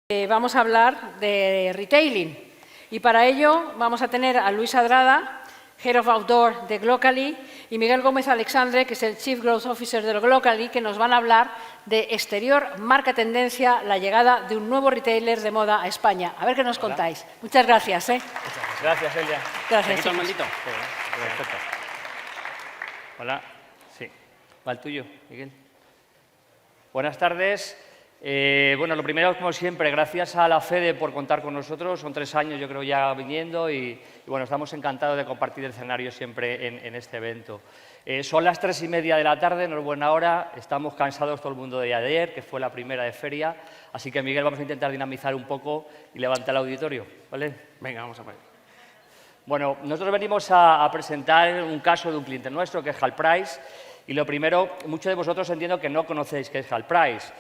Vamos a hablar de retailing y para ello vamos a tener a Luis Adrada, Head of Outdoor de Glocally, y Miguel Gómez Alexandre, que es el Chief Growth Officer de Glocally, que nos van a hablar de exterior, marca tendencia, la llegada de un nuevo retailer de moda a España. A ver qué nos contáis. Muchas gracias. Muchas gracias, Elia. Gracias. ¿Te quito el maldito? Perfecto. Hola. Sí. Va el tuyo, Miguel. Buenas tardes. Bueno, lo primero, como siempre, gracias a la FEDE por contar con nosotros. Son 3 años, yo creo, ya viniendo y bueno, estamos encantados de compartir el escenario siempre en este evento. Son las 3:30 de la tarde, no es buena hora. Estamos cansados todo el mundo de ayer, que fue la primera de feria. Así que, Miguel, vamos a intentar dinamizar un poco y levantar el auditorio, ¿vale? Venga, vamos a ver. Bueno, nosotros venimos a presentar un caso de un cliente nuestro, que es Halprice. Y lo primero, muchos de vosotros entiendo que no conocéis qué es Halprice.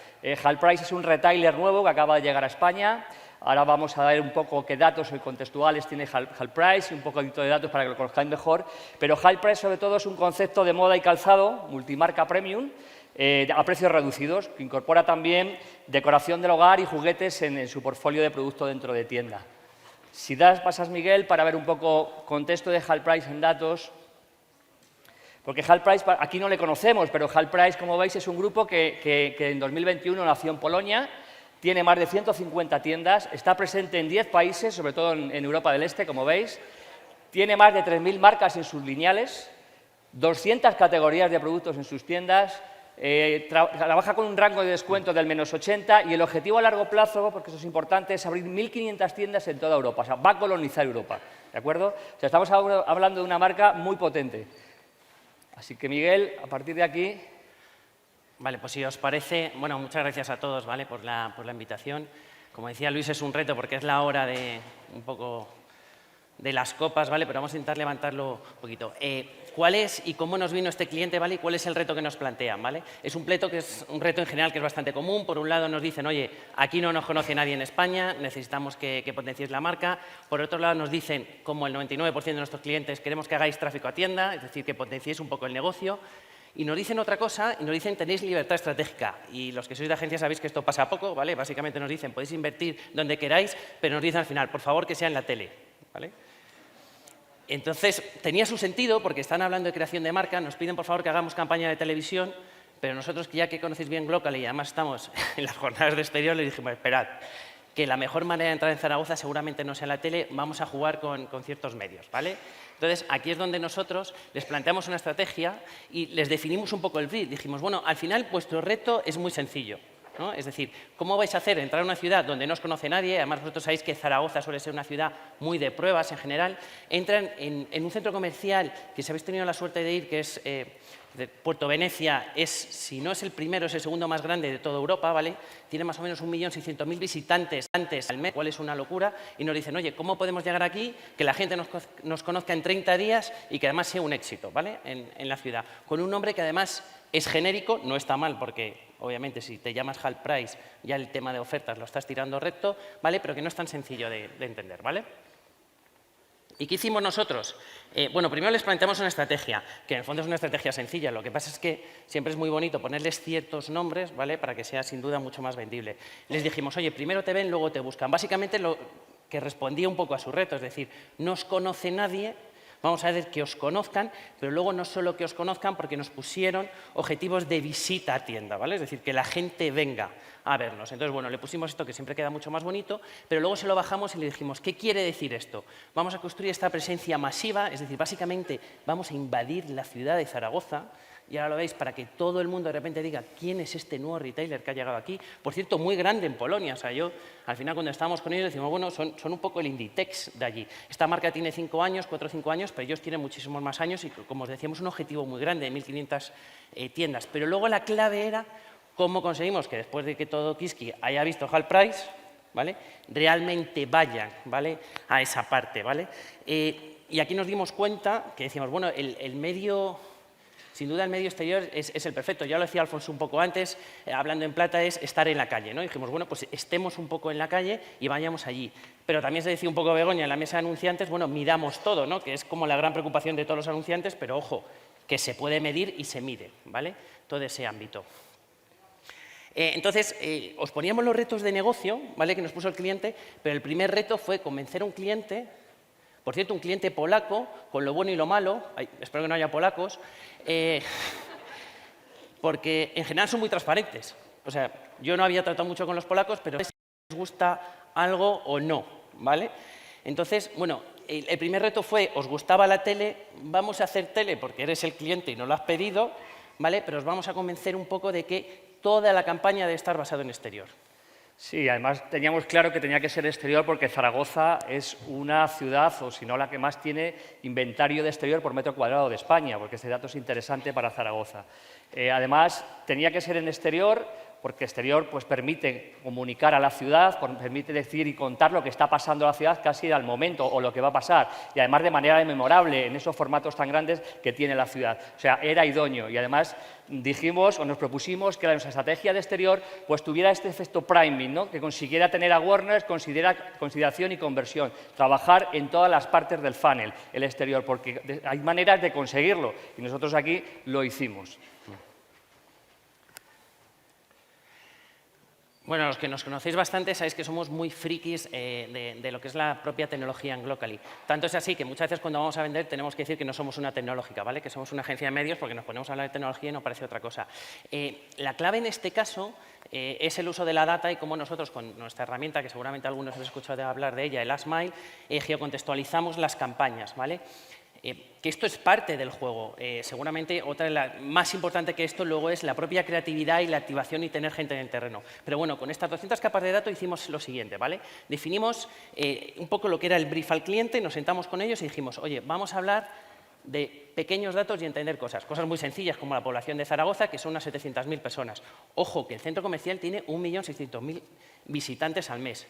Halprice es un retailer nuevo que acaba de llegar a España. Ahora vamos a ver un poco qué datos contextuales tiene Halprice y un poquito de datos para que lo conozcáis mejor. Pero Halprice, sobre todo, es un concepto de moda y calzado, multimarca premium, a precios reducidos, que incorpora también decoración del hogar y juguetes en su portfolio de productos dentro de tienda. Si pasas, Miguel, para ver un poco contexto de Halprice en datos. Porque Halprice, aquí no le conocemos, pero Halprice, como veis, es un grupo que en 2021 nació en Polonia, tiene más de 150 tiendas, está presente en 10 países, sobre todo en Europa del Este, como veis, tiene más de 3.000 marcas en sus lineales, 200 categorías de productos en sus tiendas, trabaja con un rango de descuento del -80 y el objetivo a largo plazo, porque eso es importante, es abrir 1.500 tiendas en toda Europa, o sea, va a colonizar Europa, ¿de acuerdo? O sea, estamos hablando de una marca muy potente. Así que, Miguel, a partir de aquí... Vale, pues si os parece... Bueno, muchas gracias a todos, ¿vale?, por la invitación. Como decía Luis, es un reto porque es la hora de un poco de las copas, ¿vale? Pero vamos a intentar levantarlo un poquito. ¿Cuál es y cómo nos vino este cliente, ¿vale? ¿Y cuál es el reto que nos plantean, ¿vale? Es un reto en general que es bastante común. Por un lado nos dicen, oye, aquí no nos conoce nadie en España, necesitamos que potenciéis la marca. Por otro lado nos dicen, como el 99% de nuestros clientes, queremos que hagáis tráfico a tienda, es decir, que potenciéis un poco el negocio. Y nos dicen otra cosa, y nos dicen tenéis libertad estratégica. Y los que sois de agencia sabéis que esto pasa poco, ¿vale? Básicamente nos dicen podéis invertir donde queráis, pero nos dicen al final, por favor, que sea en la tele, ¿vale? Entonces, tenía su sentido porque están hablando de creación de marca, nos piden por favor que hagamos campaña de televisión, pero nosotros, que ya que conocéis bien Glocally y además estamos en las jornadas de exterior, les dijimos, esperad, que la mejor manera de entrar en Zaragoza seguramente no sea en la tele, vamos a jugar con ciertos medios, ¿vale? Entonces, aquí es donde nosotros les planteamos una estrategia y les definimos un poco el brief. Dijimos, bueno, al final vuestro reto es muy sencillo, ¿no? Es decir, ¿cómo vais a hacer entrar a una ciudad donde no os conoce nadie? Además, vosotros sabéis que Zaragoza suele ser una ciudad muy de pruebas en general. Entran en un centro comercial que, si habéis tenido la suerte de ir, que es de Puerto Venecia, si no es el primero, es el segundo más grande de toda Europa, ¿vale? Tiene más o menos 1.600.000 visitantes al mes, cual es una locura, y nos dicen, oye, ¿cómo podemos llegar aquí, que la gente nos conozca en 30 días y que además sea un éxito, ¿vale?, en la ciudad? Con un nombre que además es genérico, no está mal, porque obviamente si te llamas Halprice, ya el tema de ofertas lo estás tirando recto, ¿vale?, pero que no es tan sencillo de entender, ¿vale? ¿Y qué hicimos nosotros? Bueno, primero les planteamos una estrategia, que en el fondo es una estrategia sencilla. Lo que pasa es que siempre es muy bonito ponerles ciertos nombres, ¿vale?, para que sea sin duda mucho más vendible. Les dijimos, oye, primero te ven, luego te buscan. Básicamente lo que respondía un poco a su reto, es decir, no os conoce nadie, vamos a ver que os conozcan, pero luego no solo que os conozcan, porque nos pusieron objetivos de visita a tienda, ¿vale? Es decir, que la gente venga a vernos. Entonces, bueno, le pusimos esto que siempre queda mucho más bonito, pero luego se lo bajamos y le dijimos, ¿qué quiere decir esto? Vamos a construir esta presencia masiva, es decir, básicamente vamos a invadir la ciudad de Zaragoza, y ahora lo veis, para que todo el mundo de repente diga quién es este nuevo retailer que ha llegado aquí. Por cierto, muy grande en Polonia. O sea, yo, al final, cuando estábamos con ellos, decimos, bueno, son un poco el Inditex de allí. Esta marca tiene 5 años, 4 o 5 años, pero ellos tienen muchísimos más años y, como os decíamos, un objetivo muy grande de 1.500 tiendas. Pero luego la clave era cómo conseguimos que, después de que todo Kiski haya visto Halprice, ¿vale?, realmente vayan, ¿vale?, a esa parte, ¿vale? Y aquí nos dimos cuenta que decíamos, bueno, el medio... Sin duda, el medio exterior es el perfecto. Ya lo decía Alfonso un poco antes, hablando en plata, es estar en la calle, ¿no? Y dijimos, bueno, pues estemos un poco en la calle y vayamos allí. Pero también se decía un poco Begoña en la mesa de anunciantes, bueno, midamos todo, ¿no?, que es como la gran preocupación de todos los anunciantes, pero ojo, que se puede medir y se mide, ¿vale?, todo ese ámbito. Entonces, os poníamos los retos de negocio, ¿vale?, que nos puso el cliente, pero el primer reto fue convencer a un cliente, por cierto, un cliente polaco, con lo bueno y lo malo, espero que no haya polacos, porque en general son muy transparentes. O sea, yo no había tratado mucho con los polacos, pero si les gusta algo o no, ¿vale? Entonces, bueno, el primer reto fue, ¿os gustaba la tele? Vamos a hacer tele porque eres el cliente y no lo has pedido, ¿vale? Pero os vamos a convencer un poco de que toda la campaña debe estar basada en exterior. Sí, además teníamos claro que tenía que ser exterior porque Zaragoza es una ciudad, o si no la que más tiene inventario de exterior por metro cuadrado de España, porque este dato es interesante para Zaragoza. Además, tenía que ser en exterior porque exterior pues, permite comunicar a la ciudad, permite decir y contar lo que está pasando en la ciudad casi al momento o lo que va a pasar, y además de manera memorable en esos formatos tan grandes que tiene la ciudad. O sea, era idóneo y además dijimos o nos propusimos que nuestra estrategia de exterior pues, tuviera este efecto priming, ¿no?, que consiguiera tener awareness, consideración y conversión, trabajar en todas las partes del funnel, el exterior, porque hay maneras de conseguirlo y nosotros aquí lo hicimos. Bueno, los que nos conocéis bastante sabéis que somos muy frikis de lo que es la propia tecnología en Glockally. Tanto es así que muchas veces cuando vamos a vender tenemos que decir que no somos una tecnológica, ¿vale?, que somos una agencia de medios porque nos ponemos a hablar de tecnología y no parece otra cosa. La clave en este caso es el uso de la data y cómo nosotros con nuestra herramienta, que seguramente algunos habéis escuchado hablar de ella, el Last Mile, geocontextualizamos las campañas, ¿vale? Que esto es parte del juego. Seguramente otra de las más importante que esto luego es la propia creatividad y la activación y tener gente en el terreno. Pero bueno, con estas 200 capas de datos hicimos lo siguiente, ¿vale? Definimos un poco lo que era el brief al cliente, nos sentamos con ellos y dijimos, oye, vamos a hablar de pequeños datos y entender cosas muy sencillas como la población de Zaragoza, que son unas 700.000 personas. Ojo, que el centro comercial tiene 1.600.000 visitantes al mes.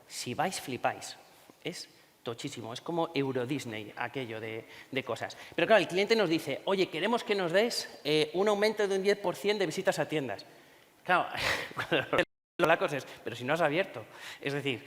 Si vais, flipáis. Es tochísimo, es como Euro Disney, aquello de cosas. Pero claro, el cliente nos dice, oye, queremos que nos des un aumento de un 10% de visitas a tiendas. Claro, la cosa es, pero si no has abierto. Es decir,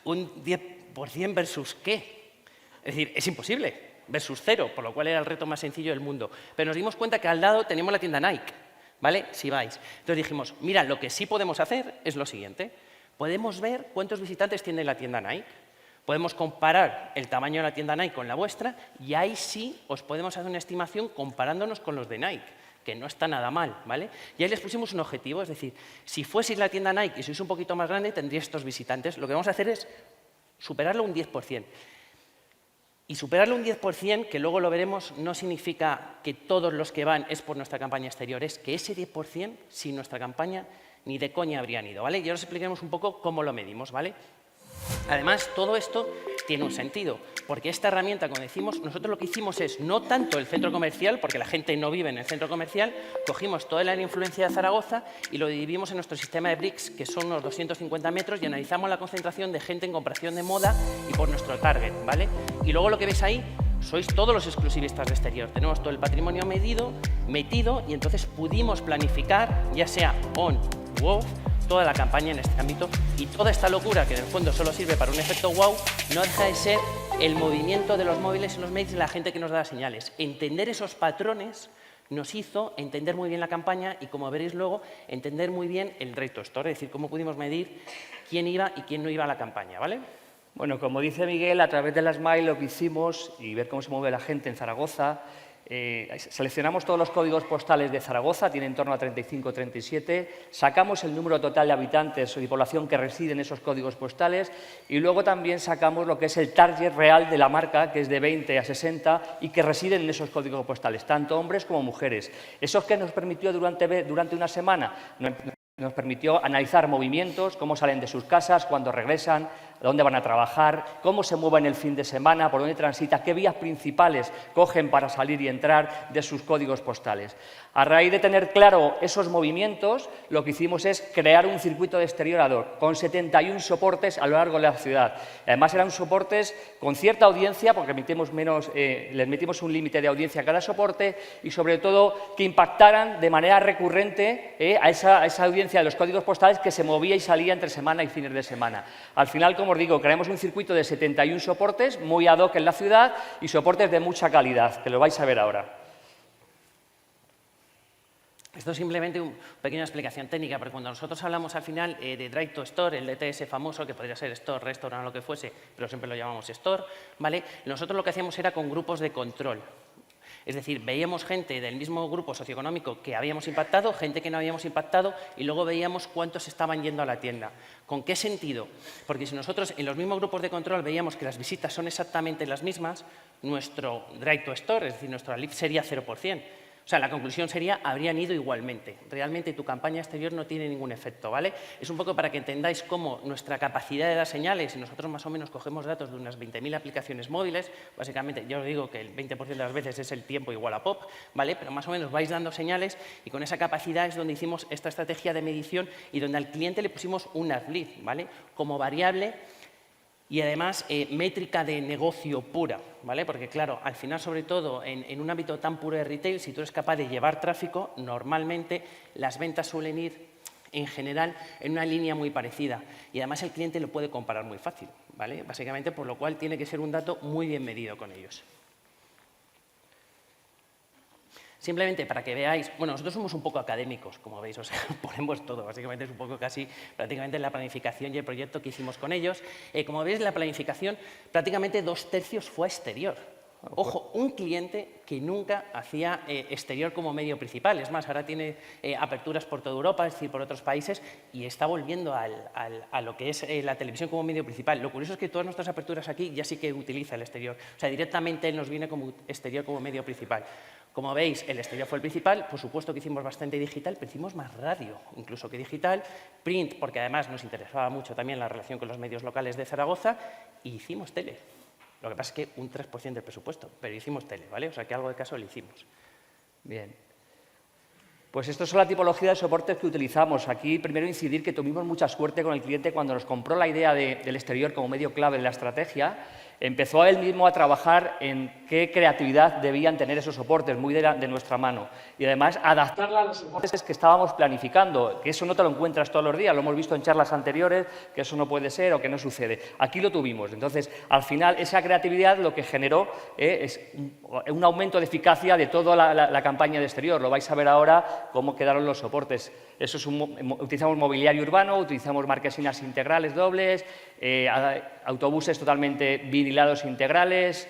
un 10% versus ¿qué? Es decir, es imposible, versus cero, por lo cual era el reto más sencillo del mundo. Pero nos dimos cuenta que al lado teníamos la tienda Nike, ¿vale? Si vais. Entonces dijimos, mira, lo que sí podemos hacer es lo siguiente. Podemos ver cuántos visitantes tiene la tienda Nike. Podemos comparar el tamaño de la tienda Nike con la vuestra y ahí sí os podemos hacer una estimación comparándonos con los de Nike, que no está nada mal, ¿vale? Y ahí les pusimos un objetivo, es decir, si fueseis la tienda Nike y sois un poquito más grande, tendríais estos visitantes. Lo que vamos a hacer es superarlo un 10%. Y superarlo un 10%, que luego lo veremos, no significa que todos los que van es por nuestra campaña exterior, es que ese 10% sin nuestra campaña ni de coña habrían ido, ¿vale? Y ahora os explicaremos un poco cómo lo medimos, ¿vale? Además, todo esto tiene un sentido, porque esta herramienta, como decimos, nosotros lo que hicimos es no tanto el centro comercial, porque la gente no vive en el centro comercial, cogimos toda la influencia de Zaragoza y lo dividimos en nuestro sistema de bricks, que son unos 250 metros, y analizamos la concentración de gente en comparación de moda y por nuestro target, ¿vale? Y luego lo que veis ahí sois todos los exclusivistas de exterior. Tenemos todo el patrimonio metido, y entonces pudimos planificar, ya sea on u off, toda la campaña en este ámbito, y toda esta locura, que en el fondo solo sirve para un efecto wow, no deja de ser el movimiento de los móviles y los mails de la gente que nos da señales. Entender esos patrones nos hizo entender muy bien la campaña y, como veréis luego, entender muy bien el reto store, es decir, cómo pudimos medir quién iba y quién no iba a la campaña, ¿vale? Bueno, como dice Miguel, a través de la Smile lo que hicimos y ver cómo se mueve la gente en Zaragoza, seleccionamos todos los códigos postales de Zaragoza, tiene en torno a 35 37, sacamos el número total de habitantes y población que reside en esos códigos postales y luego también sacamos lo que es el target real de la marca, que es de 20 a 60 y que residen en esos códigos postales, tanto hombres como mujeres. ¿Eso qué nos permitió durante una semana? Nos permitió analizar movimientos, cómo salen de sus casas, cuándo regresan, a dónde van a trabajar, cómo se mueven el fin de semana, por dónde transitan, qué vías principales cogen para salir y entrar de sus códigos postales. A raíz de tener claro esos movimientos, lo que hicimos es crear un circuito de exterior ad hoc, con 71 soportes a lo largo de la ciudad. Además, eran soportes con cierta audiencia, porque les metimos un límite de audiencia a cada soporte y, sobre todo, que impactaran de manera recurrente a esa audiencia de los códigos postales que se movía y salía entre semana y fines de semana. Al final, como os digo, creamos un circuito de 71 soportes muy ad hoc en la ciudad y soportes de mucha calidad, que lo vais a ver ahora. Esto es simplemente una pequeña explicación técnica, porque cuando nosotros hablamos al final de Drive to Store, el DTS famoso, que podría ser Store, Restaurant o lo que fuese, pero siempre lo llamamos Store, ¿vale? Nosotros lo que hacíamos era con grupos de control. Es decir, veíamos gente del mismo grupo socioeconómico que habíamos impactado, gente que no habíamos impactado, y luego veíamos cuántos estaban yendo a la tienda. ¿Con qué sentido? Porque si nosotros en los mismos grupos de control veíamos que las visitas son exactamente las mismas, nuestro Drive to Store, es decir, nuestro lift sería 0%. O sea, la conclusión sería, habrían ido igualmente. Realmente tu campaña exterior no tiene ningún efecto, ¿vale? Es un poco para que entendáis cómo nuestra capacidad de dar señales, y nosotros más o menos cogemos datos de unas 20.000 aplicaciones móviles, básicamente yo os digo que el 20% de las veces es el tiempo igual a POP, ¿vale? Pero más o menos vais dando señales y con esa capacidad es donde hicimos esta estrategia de medición y donde al cliente le pusimos un ad lead, ¿vale? Como variable y además métrica de negocio pura, ¿vale? Porque claro, al final, sobre todo en un ámbito tan puro de retail, si tú eres capaz de llevar tráfico, normalmente las ventas suelen ir en general en una línea muy parecida y además el cliente lo puede comparar muy fácil, ¿vale? Básicamente, por lo cual tiene que ser un dato muy bien medido con ellos. Simplemente para que veáis, bueno, nosotros somos un poco académicos, como veis, o sea, ponemos todo, básicamente es un poco casi prácticamente la planificación y el proyecto que hicimos con ellos. Como veis, la planificación prácticamente 2/3 fue exterior. Ojo, un cliente que nunca hacía exterior como medio principal, es más, ahora tiene aperturas por toda Europa, es decir, por otros países, y está volviendo a lo que es la televisión como medio principal. Lo curioso es que todas nuestras aperturas aquí ya sí que utiliza el exterior, o sea, directamente él nos viene como exterior como medio principal. Como veis, el exterior fue el principal, por supuesto que hicimos bastante digital, pero hicimos más radio incluso que digital, print, porque además nos interesaba mucho también la relación con los medios locales de Zaragoza, y hicimos tele. Lo que pasa es que un 3% del presupuesto, pero hicimos tele, ¿vale? O sea, que algo de caso lo hicimos. Bien. Pues esto es la tipología de soportes que utilizamos. Aquí, primero, incidir que tuvimos mucha suerte con el cliente cuando nos compró la idea del exterior como medio clave de la estrategia. Empezó él mismo a trabajar en qué creatividad debían tener esos soportes, muy de nuestra mano. Y además, adaptarla a los soportes que estábamos planificando, que eso no te lo encuentras todos los días, lo hemos visto en charlas anteriores, que eso no puede ser o que no sucede. Aquí lo tuvimos. Entonces, al final, esa creatividad lo que generó es un aumento de eficacia de toda la campaña de exterior. Lo vais a ver ahora cómo quedaron los soportes. Eso es utilizamos mobiliario urbano, utilizamos marquesinas integrales dobles, autobuses totalmente vinilados integrales,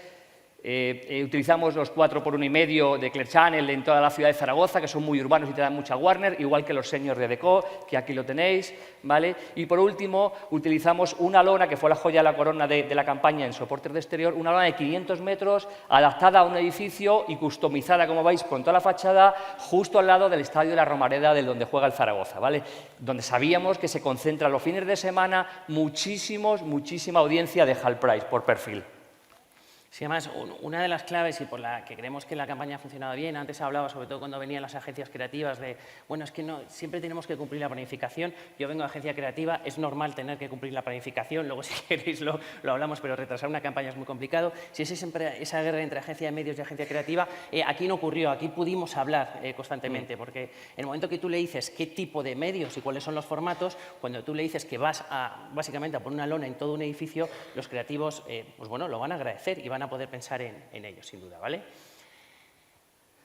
utilizamos los 4x1,5 de Clear Channel en toda la ciudad de Zaragoza, que son muy urbanos y te dan mucha Warner, igual que los señores de Deco, que aquí lo tenéis, ¿vale? Y por último, utilizamos una lona, que fue la joya de la corona de la campaña en soportes de exterior, una lona de 500 metros, adaptada a un edificio y customizada, como veis, con toda la fachada, justo al lado del estadio de la Romareda, del donde juega el Zaragoza, ¿vale? Donde sabíamos que se concentra los fines de semana muchísima audiencia de Half Price por perfil. Sí, además, una de las claves y por la que creemos que la campaña ha funcionado bien, antes hablaba sobre todo cuando venían las agencias creativas de, bueno, es que no, siempre tenemos que cumplir la planificación, yo vengo de agencia creativa, es normal tener que cumplir la planificación, luego si queréis lo hablamos, pero retrasar una campaña es muy complicado. Si es siempre esa guerra entre agencia de medios y agencia creativa, aquí no ocurrió, aquí pudimos hablar constantemente, porque en el momento que tú le dices qué tipo de medios y cuáles son los formatos, cuando tú le dices que vas básicamente a poner una lona en todo un edificio, los creativos, pues bueno, lo van a agradecer y van a poder pensar en ello, sin duda, ¿vale?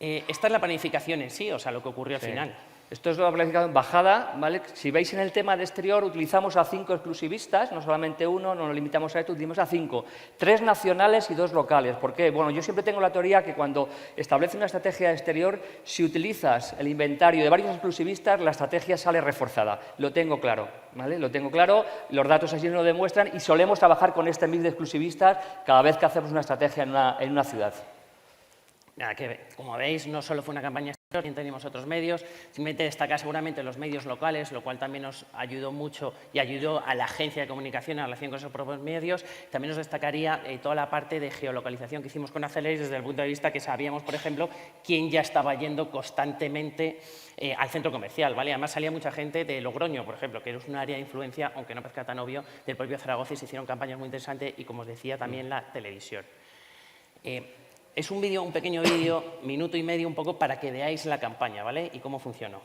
Esta es la planificación en sí, o sea, lo que ocurrió al final. Esto es la planificación bajada, ¿vale? Si veis en el tema de exterior, utilizamos a 5 exclusivistas, no solamente uno, no nos limitamos a esto, utilizamos a 5. 3 nacionales y 2 locales. ¿Por qué? Bueno, yo siempre tengo la teoría que cuando estableces una estrategia de exterior, si utilizas el inventario de varios exclusivistas, la estrategia sale reforzada. Lo tengo claro, ¿vale? Lo tengo claro, los datos así nos lo demuestran y solemos trabajar con este mix de exclusivistas cada vez que hacemos una estrategia en una ciudad. Nada, que como veis, no solo fue una campaña exterior, también teníamos otros medios, simplemente destacar seguramente los medios locales, lo cual también nos ayudó mucho y ayudó a la agencia de comunicación en relación con esos propios medios. También nos destacaría toda la parte de geolocalización que hicimos con Aceleris desde el punto de vista que sabíamos, por ejemplo, quién ya estaba yendo constantemente al centro comercial, ¿vale? Además salía mucha gente de Logroño, por ejemplo, que es un área de influencia, aunque no parezca tan obvio, del propio Zaragoza y se hicieron campañas muy interesantes y, como os decía, también la televisión. Es un pequeño vídeo, minuto y medio un poco, para que veáis la campaña, ¿vale? Y cómo funcionó.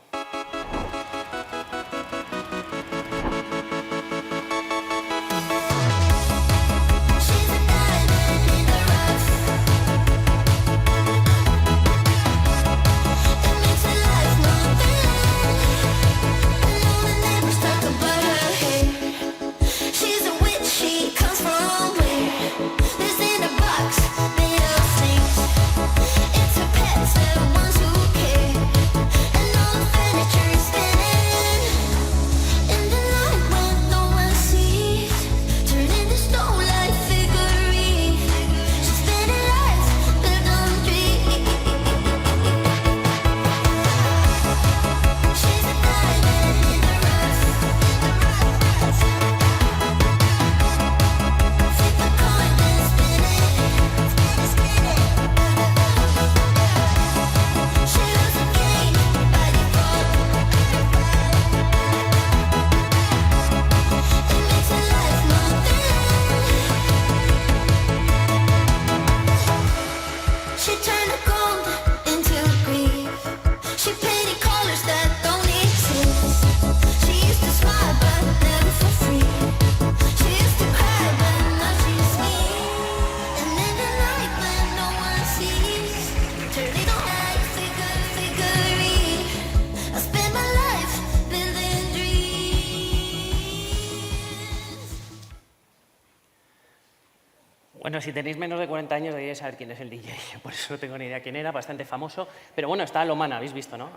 Bueno, si tenéis menos de 40 años deberíais saber quién es el DJ, por eso no tengo ni idea quién era, bastante famoso. Pero bueno, está Alomana, habéis visto, ¿no?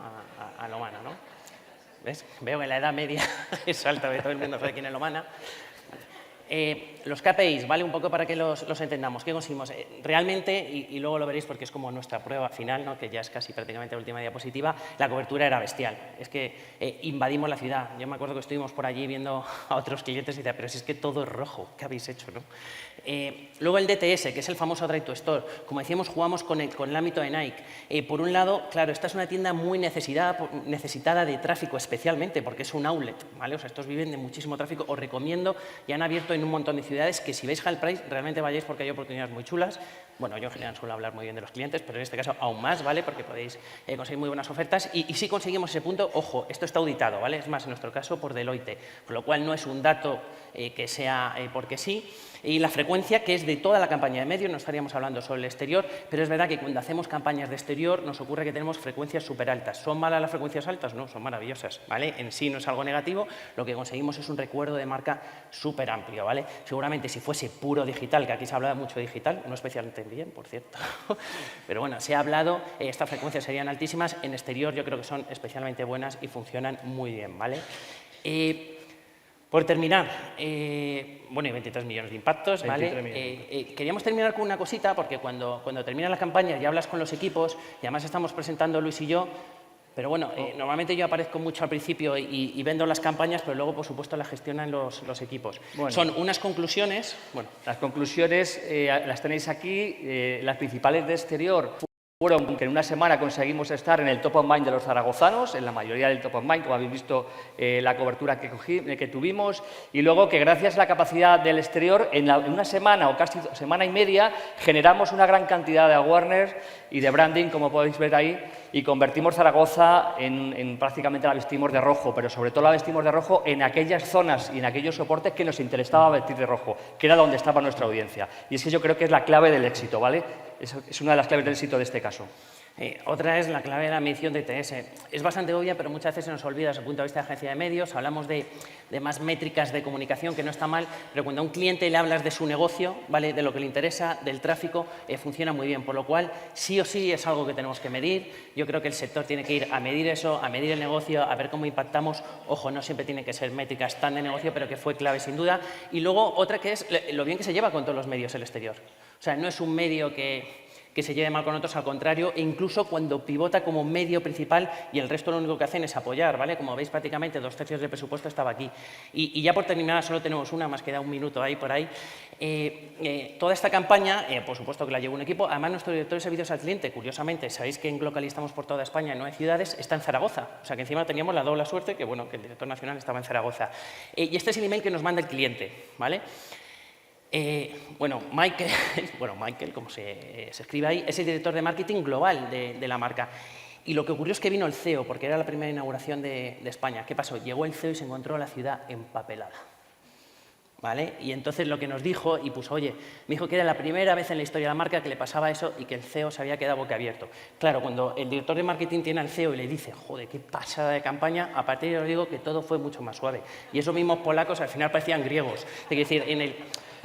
A Alomana, ¿no? ¿Ves? Veo que la edad media es alta, todo el mundo sabe quién es Alomana. Los KPIs, ¿vale? Un poco para que los entendamos. ¿Qué conseguimos? Realmente, y luego lo veréis porque es como nuestra prueba final, ¿no? Que ya es casi prácticamente la última diapositiva, la cobertura era bestial. Es que invadimos la ciudad. Yo me acuerdo que estuvimos por allí viendo a otros clientes y decía, pero si es que todo es rojo, ¿qué habéis hecho, no? Luego el DTS, que es el famoso Drive to Store. Como decíamos, jugamos con el ámbito de Nike. Por un lado, claro, esta es una tienda muy necesitada de tráfico especialmente, porque es un outlet, ¿vale? O sea, estos viven de muchísimo tráfico. Os recomiendo, ya han abierto en un montón de ciudades, que si veis Half-Price, realmente vayáis porque hay oportunidades muy chulas. Bueno, yo en general suelo hablar muy bien de los clientes, pero en este caso aún más, ¿vale? Porque podéis conseguir muy buenas ofertas. Y si conseguimos ese punto, ojo, esto está auditado, ¿vale? Es más, en nuestro caso, por Deloitte, con lo cual no es un dato que sea porque sí. Y la frecuencia, que es de toda la campaña de medios, no estaríamos hablando solo del exterior, pero es verdad que cuando hacemos campañas de exterior nos ocurre que tenemos frecuencias súper altas. ¿Son malas las frecuencias altas? No, son maravillosas, ¿vale? En sí no es algo negativo, lo que conseguimos es un recuerdo de marca súper amplio, ¿vale? Seguramente si fuese puro digital, que aquí se habla mucho de digital, no especialmente bien, por cierto, pero bueno, se ha hablado, estas frecuencias serían altísimas, en exterior yo creo que son especialmente buenas y funcionan muy bien, ¿vale? Por terminar, bueno, y 23 millones de impactos, ¿vale? Queríamos terminar con una cosita, porque cuando terminan las campañas y hablas con los equipos, y además estamos presentando Luis y yo, pero bueno, normalmente yo aparezco mucho al principio y vendo las campañas, pero luego, por supuesto, las gestionan los equipos. Bueno, son unas conclusiones. Bueno, las conclusiones las tenéis aquí, las principales de exterior. Fueron que en una semana conseguimos estar en el top of mind de los zaragozanos, en la mayoría del top of mind, como habéis visto la cobertura que tuvimos, y luego que gracias a la capacidad del exterior, en una semana o casi semana y media, generamos una gran cantidad de awareness y de branding, como podéis ver ahí, y convertimos Zaragoza en prácticamente la vestimos de rojo, pero sobre todo la vestimos de rojo en aquellas zonas y en aquellos soportes que nos interesaba vestir de rojo, que era donde estaba nuestra audiencia. Y es que yo creo que es la clave del éxito, ¿vale? Es una de las claves del éxito de este caso. Otra es la clave de la medición de ITS. Es bastante obvia, pero muchas veces se nos olvida desde el punto de vista de agencia de medios. Hablamos de más métricas de comunicación, que no está mal, pero cuando a un cliente le hablas de su negocio, ¿vale? De lo que le interesa, del tráfico, funciona muy bien. Por lo cual, sí o sí es algo que tenemos que medir. Yo creo que el sector tiene que ir a medir eso, a medir el negocio, a ver cómo impactamos. Ojo, no siempre tiene que ser métricas tan de negocio, pero que fue clave sin duda. Y luego otra que es lo bien que se lleva con todos los medios el exterior. O sea, no es un medio que se lleve mal con otros, al contrario, e incluso cuando pivota como medio principal y el resto lo único que hacen es apoyar, ¿vale? Como veis, prácticamente 2/3 del presupuesto estaba aquí. Y ya por terminar, solo tenemos una, más queda un minuto ahí por ahí. Toda esta campaña, por supuesto que la lleva un equipo, además nuestro director de servicios al cliente, curiosamente, sabéis que en Glocally estamos por toda España, no hay ciudades, está en Zaragoza. O sea que encima teníamos la doble suerte que, bueno, que el director nacional estaba en Zaragoza. Y este es el email que nos manda el cliente, ¿vale? Bueno, Michael, como se escribe ahí, es el director de marketing global de la marca. Y lo que ocurrió es que vino el CEO, porque era la primera inauguración de España. ¿Qué pasó? Llegó el CEO y se encontró la ciudad empapelada, ¿vale? Y entonces lo que nos dijo, y puso, oye, me dijo que era la primera vez en la historia de la marca que le pasaba eso y que el CEO se había quedado boquiabierto. Claro, cuando el director de marketing tiene al CEO y le dice, joder, qué pasada de campaña, a partir de ahí os digo que todo fue mucho más suave. Y esos mismos polacos al final parecían griegos. Es decir,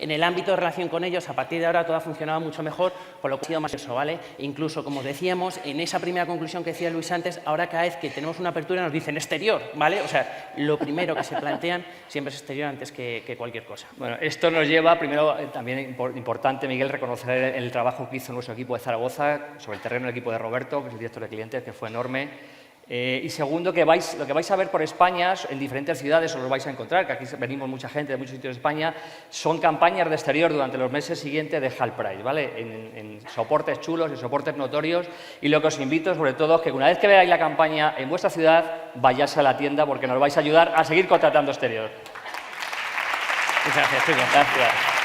en el ámbito de relación con ellos, a partir de ahora todo ha funcionado mucho mejor, por lo que ha sido más eso, ¿vale? Incluso, como decíamos, en esa primera conclusión que decía Luis antes, ahora cada vez que tenemos una apertura nos dicen exterior, ¿vale? O sea, lo primero que se plantean siempre es exterior antes que cualquier cosa. Bueno, esto nos lleva, primero, también importante, Miguel, reconocer el trabajo que hizo nuestro equipo de Zaragoza, sobre el terreno el equipo de Roberto, que es el director de clientes, que fue enorme. Y segundo, lo que vais a ver por España, en diferentes ciudades os lo vais a encontrar, que aquí venimos mucha gente de muchos sitios de España, son campañas de exterior durante los meses siguientes de Half-Price, ¿vale? En soportes chulos, en soportes notorios, y lo que os invito sobre todo es que una vez que veáis la campaña en vuestra ciudad, vayáis a la tienda porque nos vais a ayudar a seguir contratando exterior. Muchas gracias, chicos. Gracias.